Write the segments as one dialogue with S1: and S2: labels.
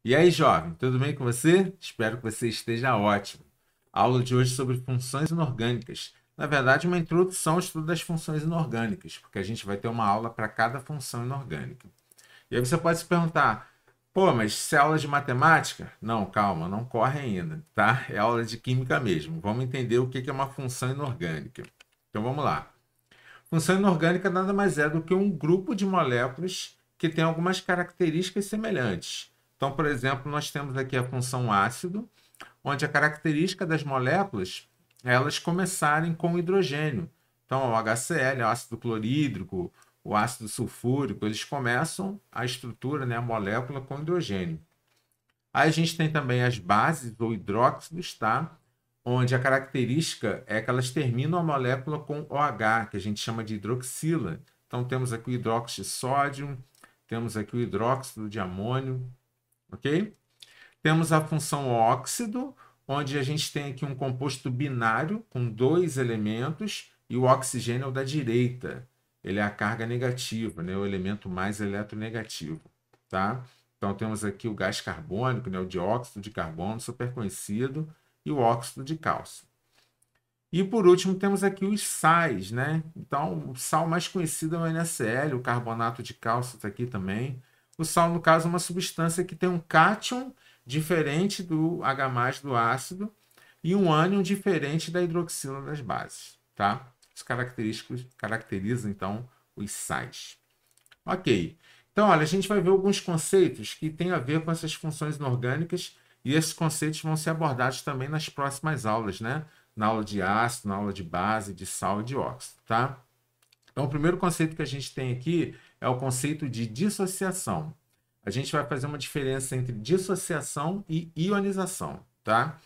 S1: E aí, jovem, tudo bem com você? Espero que você esteja ótimo. A aula de hoje é sobre funções inorgânicas. Na verdade, uma introdução ao estudo das funções inorgânicas, porque a gente vai ter uma aula para cada função inorgânica. E aí você pode se perguntar, pô, mas isso é aula de matemática? Não, calma, não corre ainda, tá? É aula de química mesmo. Vamos entender o que é uma função inorgânica. Então vamos lá. Função inorgânica nada mais é do que um grupo de moléculas que tem algumas características semelhantes. Então, por exemplo, nós temos aqui a função ácido, onde a característica das moléculas é elas começarem com hidrogênio. Então, o HCl, o ácido clorídrico, o ácido sulfúrico, eles começam a estrutura, né, a molécula com hidrogênio. Aí a gente tem também as bases ou hidróxidos, tá? Onde a característica é que elas terminam a molécula com OH, que a gente chama de hidroxila. Então temos aqui o hidróxido de sódio, temos aqui o hidróxido de amônio, ok? Temos a função óxido, onde a gente tem aqui um composto binário com dois elementos e o oxigênio é o da direita. Ele é a carga negativa, né? O elemento mais eletronegativo, tá? Então temos aqui o gás carbônico, né? O dióxido de carbono, super conhecido, e o óxido de cálcio. E por último temos aqui os sais, né? Então o sal mais conhecido é o NaCl, o carbonato de cálcio está aqui também. O sal, no caso, é uma substância que tem um cátion diferente do H+, do ácido, e um ânion diferente da hidroxila das bases, tá? Os característicos caracterizam, então, os sais. Ok. Então, olha, a gente vai ver alguns conceitos que têm a ver com essas funções inorgânicas e esses conceitos vão ser abordados também nas próximas aulas, né? Na aula de ácido, na aula de base, de sal e de óxido, tá? Então, o primeiro conceito que a gente tem aqui é o conceito de dissociação. A gente vai fazer uma diferença entre dissociação e ionização, tá?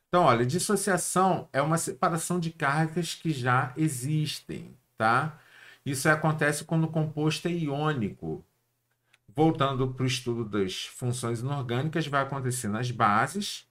S1: Então, olha, dissociação é uma separação de cargas que já existem, tá? Isso acontece quando o composto é iônico. Voltando para o estudo das funções inorgânicas, vai acontecer nas bases,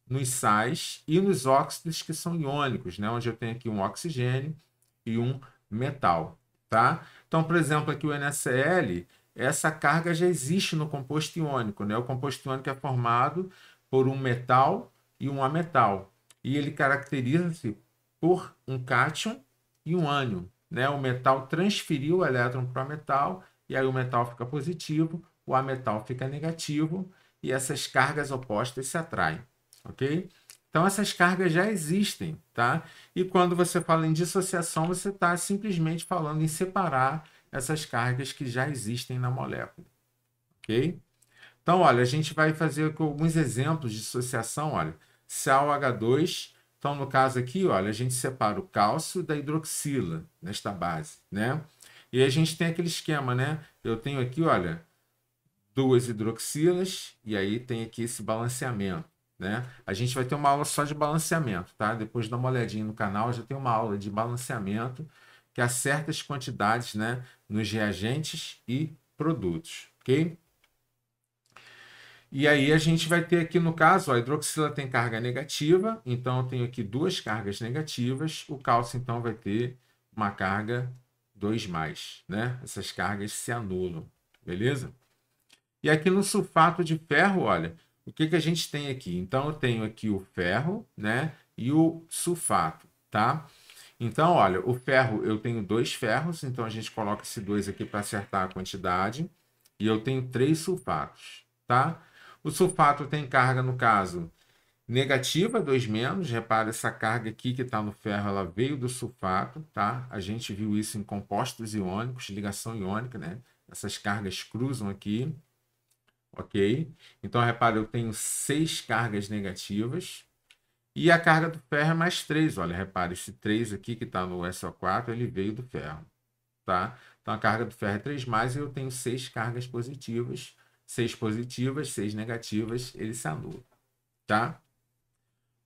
S1: nos sais e nos óxidos que são iônicos, né? Onde eu tenho aqui um oxigênio e um metal, tá? Então, por exemplo, aqui o NaCl, essa carga já existe no composto iônico, né? O composto iônico é formado por um metal e um ametal. E ele caracteriza-se por um cátion e um ânion, né? O metal transferiu o elétron para o metal e aí o metal fica positivo, o ametal fica negativo e essas cargas opostas se atraem, ok? Então essas cargas já existem, tá? E quando você fala em dissociação, você está simplesmente falando em separar essas cargas que já existem na molécula, ok? Então, olha, a gente vai fazer alguns exemplos de dissociação, olha, CaOH2. Então, no caso aqui, olha, a gente separa o cálcio da hidroxila nesta base, né? E a gente tem aquele esquema, né? Eu tenho aqui, olha, duas hidroxilas e aí tem aqui esse balanceamento, né? A gente vai ter uma aula só de balanceamento, tá? Depois dá uma olhadinha no canal, já tem uma aula de balanceamento que acerta as quantidades, né, nos reagentes e produtos, ok? E aí a gente vai ter aqui no caso, ó, a hidroxila tem carga negativa, então eu tenho aqui duas cargas negativas, o cálcio então vai ter uma carga 2+, né? Essas cargas se anulam, beleza? E aqui no sulfato de ferro, olha, o que a gente tem aqui? Então, eu tenho aqui o ferro, né? E o sulfato, tá? Então, olha, o ferro, eu tenho dois ferros, então a gente coloca esse dois aqui para acertar a quantidade. E eu tenho três sulfatos, tá? O sulfato tem carga, no caso, negativa, 2-. Repara essa carga aqui que está no ferro, ela veio do sulfato, tá? A gente viu isso em compostos iônicos, ligação iônica, né? Essas cargas cruzam aqui. Ok? Então, repare, eu tenho 6 cargas negativas. E a carga do ferro é mais 3. Olha, repare, esse 3 aqui que está no SO4, ele veio do ferro. Tá? Então, a carga do ferro é 3+, e eu tenho 6 cargas positivas. 6 positivas, 6 negativas, ele se anula. Tá?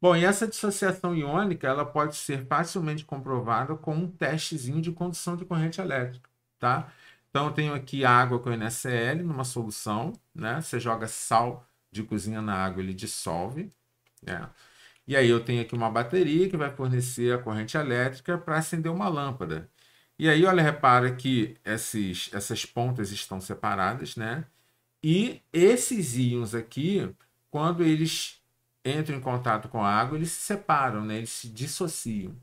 S1: Bom, e essa dissociação iônica ela pode ser facilmente comprovada com um testezinho de condução de corrente elétrica. Tá? Então, eu tenho aqui água com NaCl numa solução, né? Você joga sal de cozinha na água, ele dissolve, né? E aí eu tenho aqui uma bateria que vai fornecer a corrente elétrica para acender uma lâmpada. E aí, olha, repara que essas pontas estão separadas, né? E esses íons aqui, quando eles entram em contato com a água, eles se separam, né? Eles se dissociam.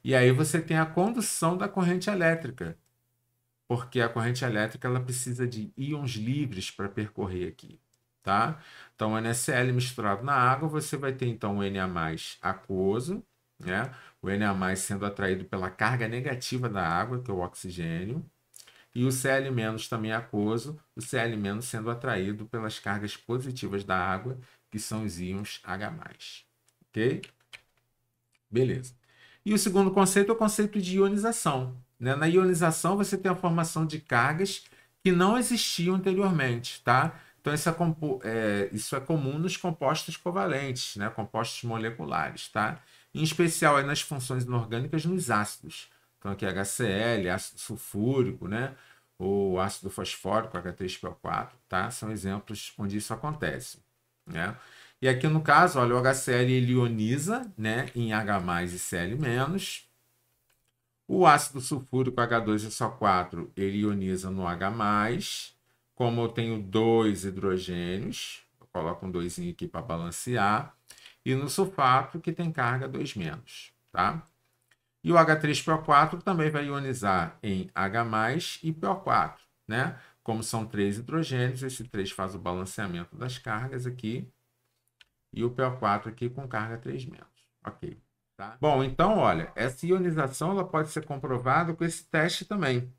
S1: E aí você tem a condução da corrente elétrica, porque a corrente elétrica ela precisa de íons livres para percorrer aqui, tá? Então, o NaCl misturado na água, você vai ter então o Na+ aquoso, né? O Na+ sendo atraído pela carga negativa da água, que é o oxigênio, e o Cl- também aquoso, o Cl- sendo atraído pelas cargas positivas da água, que são os íons H+. Ok? Beleza. E o segundo conceito é o conceito de ionização, né? Na ionização, você tem a formação de cargas que não existiam anteriormente, tá? Então, isso é comum nos compostos covalentes, né? Compostos moleculares, tá? Em especial aí nas funções inorgânicas nos ácidos. Então, aqui HCl, ácido sulfúrico, né? O ácido fosfórico, H3PO4, tá? São exemplos onde isso acontece, né? E aqui no caso, olha, o HCl ele ioniza, né, em H+ e Cl-. O ácido sulfúrico H2SO4 ele ioniza no H+. Como eu tenho dois hidrogênios, eu coloco um 2 aqui para balancear. E no sulfato, que tem carga 2-, tá? E o H3PO4 também vai ionizar em H+ e PO4, né? Como são três hidrogênios, esse 3 faz o balanceamento das cargas aqui e o PO4 aqui com carga 3-. Ok. Tá? Bom, então, olha, essa ionização ela pode ser comprovada com esse teste também.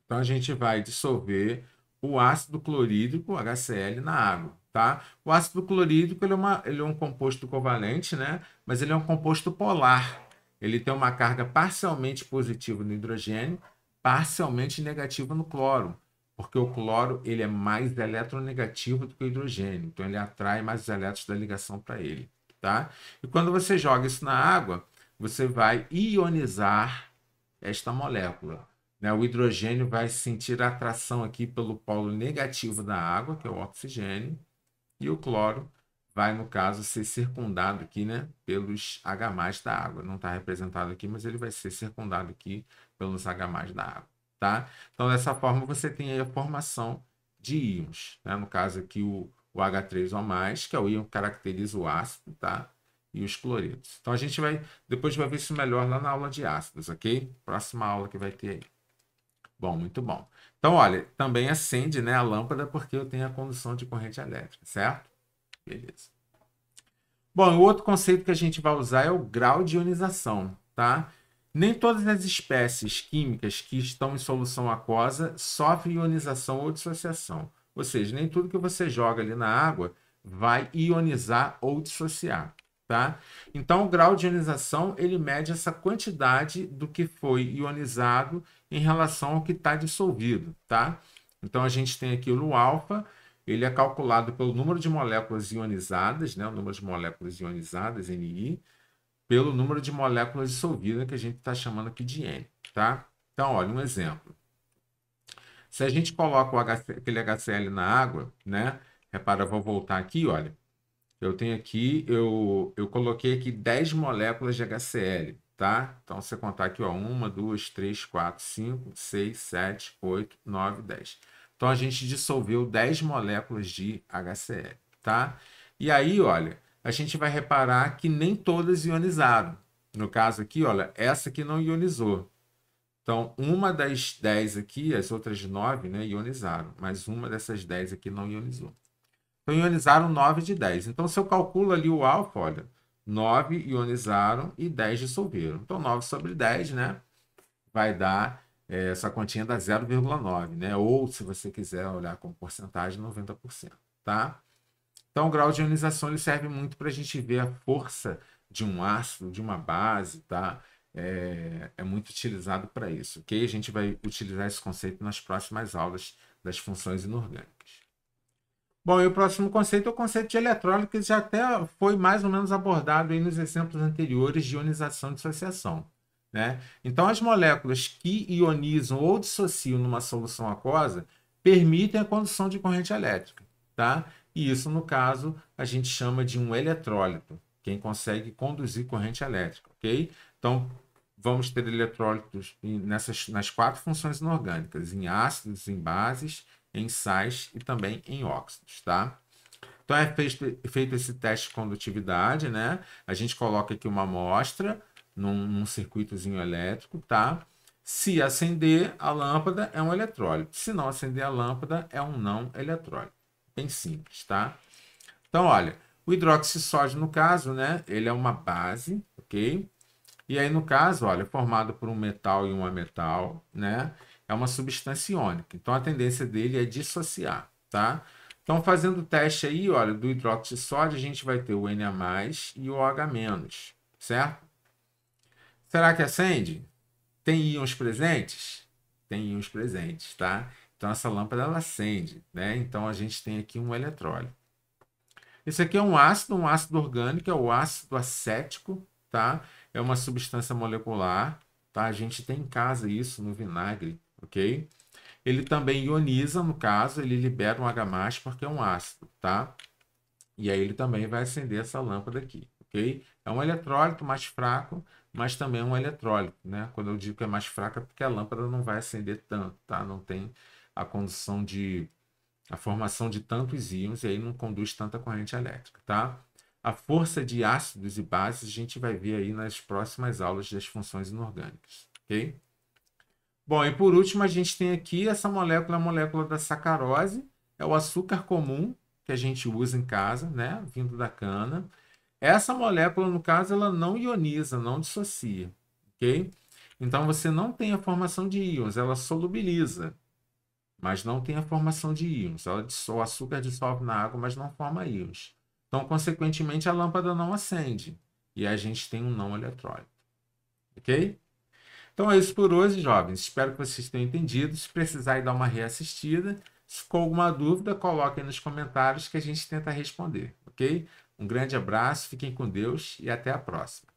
S1: Então, a gente vai dissolver o ácido clorídrico, HCl, na água. Tá? O ácido clorídrico ele é um composto covalente, né? Mas ele é um composto polar. Ele tem uma carga parcialmente positiva no hidrogênio, parcialmente negativa no cloro, porque o cloro ele é mais eletronegativo do que o hidrogênio, então ele atrai mais os elétrons da ligação para ele, tá? E quando você joga isso na água, você vai ionizar esta molécula, né? O hidrogênio vai sentir a atração aqui pelo polo negativo da água, que é o oxigênio, e o cloro vai, no caso, ser circundado aqui, né, pelos H+ da água. Não está representado aqui, mas ele vai ser circundado aqui pelos H+ da água, tá? Então, dessa forma, você tem aí a formação de íons, né? No caso aqui, o H3O+, que é o íon que caracteriza o ácido, tá? E os cloretos. Então, a gente depois vai ver isso melhor lá na aula de ácidos, ok? Próxima aula que vai ter aí. Bom, muito bom. Então, olha, também acende, né, a lâmpada porque eu tenho a condução de corrente elétrica, certo? Beleza. Bom, o outro conceito que a gente vai usar é o grau de ionização, tá? Nem todas as espécies químicas que estão em solução aquosa sofrem ionização ou dissociação. Ou seja, nem tudo que você joga ali na água vai ionizar ou dissociar, tá? Então, o grau de ionização, ele mede essa quantidade do que foi ionizado em relação ao que está dissolvido, tá? Então, a gente tem aqui o alfa, ele é calculado pelo número de moléculas ionizadas, né? O número de moléculas ionizadas, Ni, pelo número de moléculas dissolvidas, que a gente está chamando aqui de N, tá? Então, olha, um exemplo. Se a gente coloca aquele HCl na água, né? Repara, eu vou voltar aqui, olha. Eu tenho aqui, eu coloquei aqui 10 moléculas de HCl, tá? Então, você contar aqui, ó, 1, 2, 3, 4, 5, 6, 7, 8, 9, 10. Então, a gente dissolveu 10 moléculas de HCl, tá? E aí, olha, a gente vai reparar que nem todas ionizaram. No caso aqui, olha, essa aqui não ionizou. Então, uma das 10 aqui, as outras 9, né, ionizaram, mas uma dessas 10 aqui não ionizou. Então, ionizaram 9 de 10. Então, se eu calculo ali o alfa, olha, 9 ionizaram e 10 dissolveram. Então, 9 sobre 10, né? Vai dar, essa continha dá 0,9, né? Ou, se você quiser olhar como porcentagem, 90%, tá? Então, o grau de ionização ele serve muito para a gente ver a força de um ácido, de uma base, tá? É muito utilizado para isso, ok? A gente vai utilizar esse conceito nas próximas aulas das funções inorgânicas. Bom, e o próximo conceito é o conceito de eletrólise, que já até foi mais ou menos abordado aí nos exemplos anteriores de ionização e dissociação, né? Então, as moléculas que ionizam ou dissociam numa solução aquosa permitem a condução de corrente elétrica, tá? E isso, no caso, a gente chama de um eletrólito, quem consegue conduzir corrente elétrica, ok? Então, vamos ter eletrólitos nas 4 funções inorgânicas, em ácidos, em bases em sais e também em óxidos, tá? Então é feito esse teste de condutividade, né? A gente coloca aqui uma amostra num circuitozinho elétrico, tá? Se acender a lâmpada, é um eletrólito. Se não acender a lâmpada, é um não eletrólito. Bem simples, tá? Então, olha, o hidroxissódio, no caso, né? Ele é uma base, ok? E aí, no caso, olha, é formado por um metal e um ametal, né? É uma substância iônica. Então, a tendência dele é dissociar, tá? Então, fazendo o teste aí, olha, do hidróxido de sódio, a gente vai ter o Na+ e o OH-, certo? Será que acende? Tem íons presentes? Tem íons presentes, tá? Então, essa lâmpada, ela acende, né? Então, a gente tem aqui um eletrólito. Esse aqui é um ácido orgânico, é o ácido acético, tá? É uma substância molecular, tá? A gente tem em casa isso no vinagre, ok? Ele também ioniza, no caso, ele libera um H+, porque é um ácido, tá? E aí ele também vai acender essa lâmpada aqui, ok? É um eletrólito mais fraco, mas também é um eletrólito, né? Quando eu digo que é mais fraco é porque a lâmpada não vai acender tanto, tá? Não tem a condição de a formação de tantos íons e aí não conduz tanta corrente elétrica, tá? A força de ácidos e bases a gente vai ver aí nas próximas aulas das funções inorgânicas, ok? Bom, e por último a gente tem aqui essa molécula, a molécula da sacarose, é o açúcar comum que a gente usa em casa, né, vindo da cana. Essa molécula, no caso, ela não ioniza, não dissocia, ok? Então você não tem a formação de íons, ela solubiliza, mas não tem a formação de íons. O açúcar dissolve na água, mas não forma íons. Então, consequentemente, a lâmpada não acende. E a gente tem um não eletrólito. Ok? Então é isso por hoje, jovens. Espero que vocês tenham entendido. Se precisar dar uma reassistida, se ficou alguma dúvida, coloquem nos comentários que a gente tenta responder. Ok? Um grande abraço, fiquem com Deus e até a próxima.